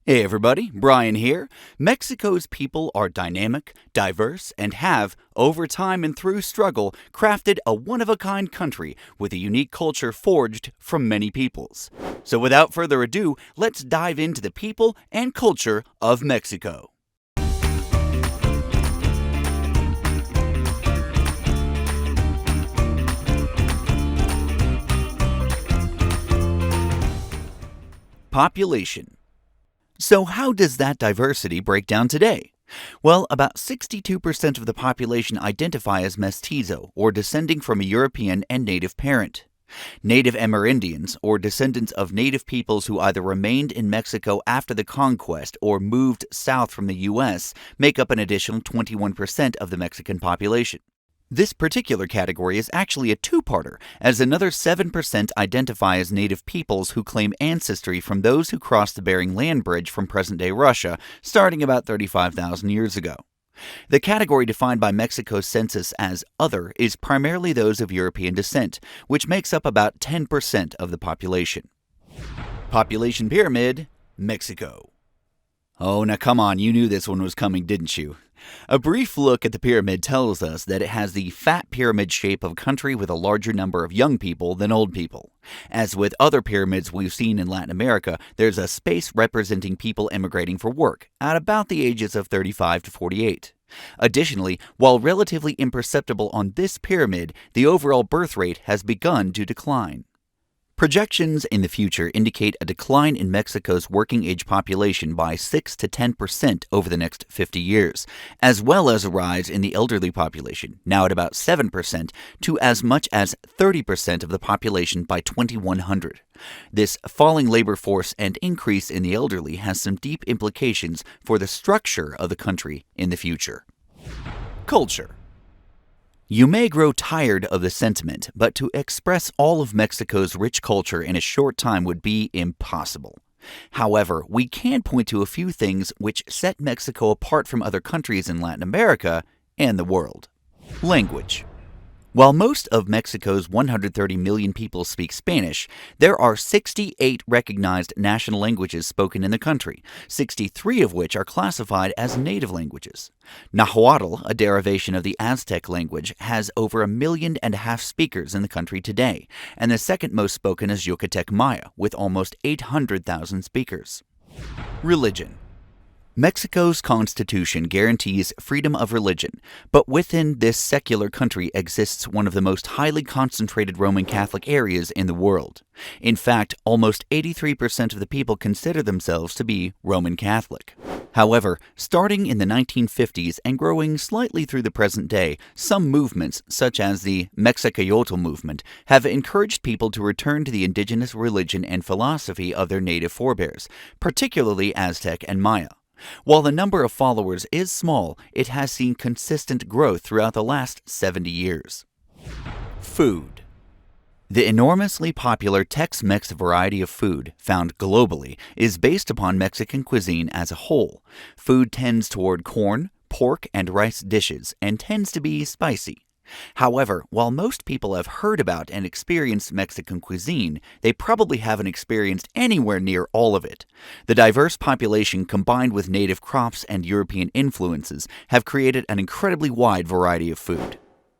Hey everybody, Brian here. Mexico's people are dynamic, diverse, and have, over time and through struggle, crafted a one-of-a-kind country with a unique culture forged from many peoples. So without further ado, let's dive into the people and culture of Mexico. Population. So how does that diversity break down today? Well, about 62% of the population identify as mestizo, or descending from a European and native parent. Native Amerindians, or descendants of native peoples who either remained in Mexico after the conquest or moved south from the U.S., make up an additional 21% of the Mexican population. This particular category is actually a two-parter, as another 7% identify as native peoples who claim ancestry from those who crossed the Bering Land Bridge from present-day Russia, starting about 35,000 years ago. The category defined by Mexico's census as other is primarily those of European descent, which makes up about 10% of the population. Population pyramid, Mexico. Oh, now come on, you knew this one was coming, didn't you? A brief look at the pyramid tells us that it has the fat pyramid shape of a country with a larger number of young people than old people. As with other pyramids we've seen in Latin America, there's a space representing people immigrating for work, at about the ages of 35 to 48. Additionally, while relatively imperceptible on this pyramid, the overall birth rate has begun to decline. Projections in the future indicate a decline in Mexico's working-age population by 6 to 10% over the next 50 years, as well as a rise in the elderly population, now at about 7%, to as much as 30% of the population by 2100. This falling labor force and increase in the elderly has some deep implications for the structure of the country in the future. Culture. You may grow tired of the sentiment, but to express all of Mexico's rich culture in a short time would be impossible. However, we can point to a few things which set Mexico apart from other countries in Latin America and the world. Language. While most of Mexico's 130 million people speak Spanish, there are 68 recognized national languages spoken in the country, 63 of which are classified as native languages. Nahuatl, a derivation of the Aztec language, has over 1.5 million speakers in the country today, and the second most spoken is Yucatec Maya, with almost 800,000 speakers. Religion. Mexico's constitution guarantees freedom of religion, but within this secular country exists one of the most highly concentrated Roman Catholic areas in the world. In fact, almost 83% of the people consider themselves to be Roman Catholic. However, starting in the 1950s and growing slightly through the present day, some movements, such as the Mexicayotl movement, have encouraged people to return to the indigenous religion and philosophy of their native forebears, particularly Aztec and Maya. While the number of followers is small, it has seen consistent growth throughout the last 70 years. Food. The enormously popular Tex-Mex variety of food, found globally, is based upon Mexican cuisine as a whole. Food tends toward corn, pork, and rice dishes, and tends to be spicy. However, while most people have heard about and experienced Mexican cuisine, they probably haven't experienced anywhere near all of it. The diverse population combined with native crops and European influences have created an incredibly wide variety of food.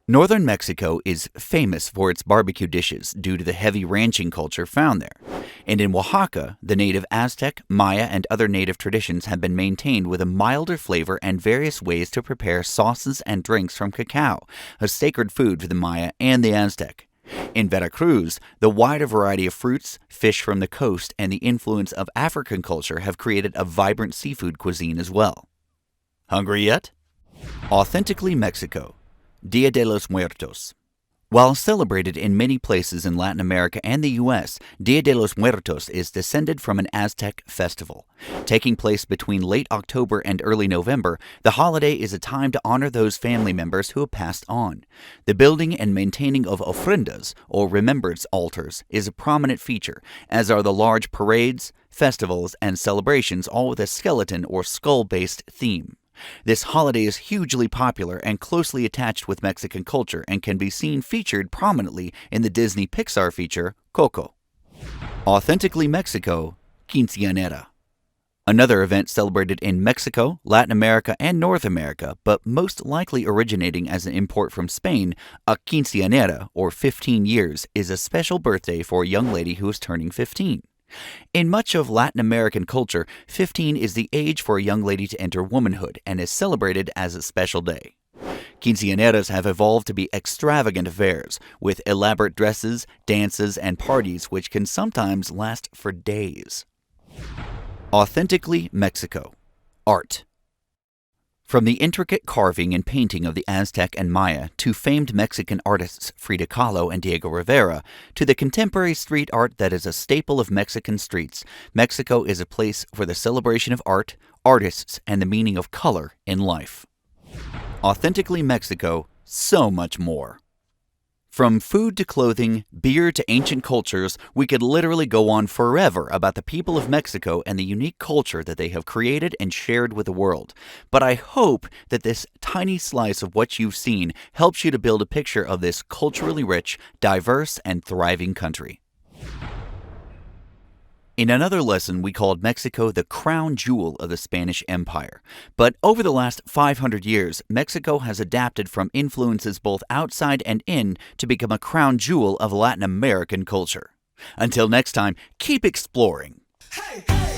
Northern Mexico is famous for its barbecue dishes due to the heavy ranching culture found there. And in Oaxaca, the native Aztec, Maya, and other native traditions have been maintained with a milder flavor and various ways to prepare sauces and drinks from cacao, a sacred food for the Maya and the Aztec. In Veracruz, the wider variety of fruits, fish from the coast, and the influence of African culture have created a vibrant seafood cuisine as well. Hungry yet? Authentically Mexico. Dia de los Muertos. While celebrated in many places in Latin America and the U.S., Dia de los Muertos is descended from an Aztec festival. Taking place between late October and early November, the holiday is a time to honor those family members who have passed on. The building and maintaining of ofrendas, or remembrance altars, is a prominent feature, as are the large parades, festivals, and celebrations, all with a skeleton or skull-based theme. This holiday is hugely popular and closely attached with Mexican culture and can be seen featured prominently in the Disney Pixar feature Coco. Authentically Mexico, Quinceañera. Another event celebrated in Mexico, Latin America, and North America, but most likely originating as an import from Spain, a quinceañera, or 15 years, is a special birthday for a young lady who is turning 15. In much of Latin American culture, 15 is the age for a young lady to enter womanhood and is celebrated as a special day. Quinceañeras have evolved to be extravagant affairs, with elaborate dresses, dances, and parties which can sometimes last for days. Authentically Mexico. Art. From the intricate carving and painting of the Aztec and Maya to famed Mexican artists Frida Kahlo and Diego Rivera, to the contemporary street art that is a staple of Mexican streets, Mexico is a place for the celebration of art, artists, and the meaning of color in life. Authentically Mexico, so much more. From food to clothing, beer to ancient cultures, we could literally go on forever about the people of Mexico and the unique culture that they have created and shared with the world. But I hope that this tiny slice of what you've seen helps you to build a picture of this culturally rich, diverse, and thriving country. In another lesson, we called Mexico the crown jewel of the Spanish Empire. But over the last 500 years, Mexico has adapted from influences both outside and in to become a crown jewel of Latin American culture. Until next time, keep exploring. Hey, hey.